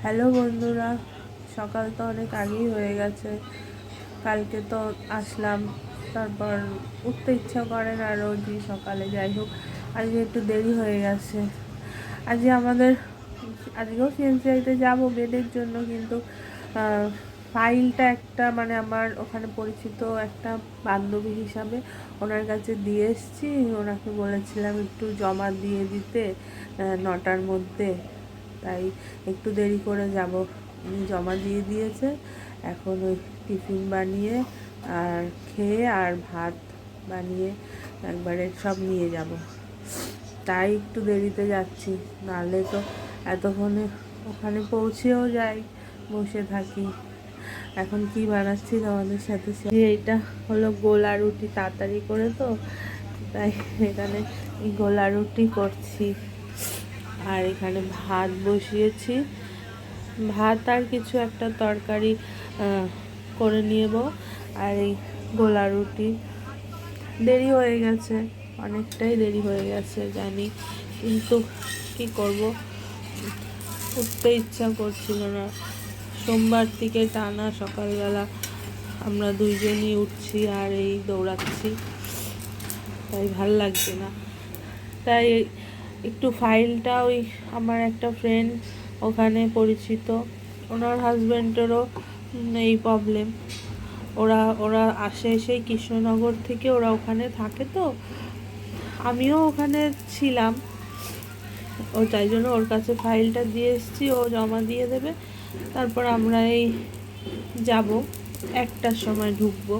Hello বন্ধুরা, সকাল তো অনেক আগেই হয়ে গেছে। কালকে তো আসলাম, তারপর উঠতে ইচ্ছা করে না রোজই সকালে। যাই হোক, আজকে একটু দেরি হয়ে গেছে। আজকেও সিএনসিআইতে যাবো বেডের জন্য, কিন্তু ফাইলটা একটা মানে আমার ওখানে পরিচিত একটা বান্ধবী হিসাবে ওনার কাছে দিয়ে এসেছি। ওনাকে বলেছিলাম একটু জমা দিয়ে দিতে 9টার মধ্যে, তাই একটু দেরি করে যাব। উনি জমা দিয়ে দিয়েছে। এখন ওই টিফিন বানিয়ে আর খেয়ে আর ভাত বানিয়ে একবারে সব নিয়ে যাব, তাই একটু দেরিতে যাচ্ছি। নাহলে তো এতক্ষণে ওখানে পৌঁছেও যাই, বসে থাকি। এখন কি বানাচ্ছি তোমাদের সাথে এইটা হলো গোলা রুটি, তাড়াতাড়ি করে তো, তাই এখানে গোলা রুটি করছি। আর এখানে ভাত বসিয়েছি, ভাত আর কিছু একটা তরকারি করে নেব। আর এই গোলা রুটি দেরি হয়ে গেছে, অনেকটাই দেরি হয়ে গেছে জানি, কিন্তু কি করব, উঠতে ইচ্ছা করছিল না। সোমবার থেকে টানা সকালবেলা আমরা দুইজনই উঠছি আর এই দৌড়াচ্ছি, তাই ভাল লাগছে না। তাই একটু ফাইলটা ওই আমার একটা ফ্রেন্ড ওখানে পরিচিত, ওনার হাজব্যান্ডেরও এই প্রবলেম। ওরা ওরা আসে সেই কৃষ্ণনগর থেকে, ওরা ওখানে থাকে, তো আমিও ওখানে ছিলাম। তাই জন্য ওর কাছে ফাইলটা দিয়ে এসেছি, ও জমা দিয়ে দেবে। তারপর আমরা এই যাব, 1টার সময় ঢুকবো।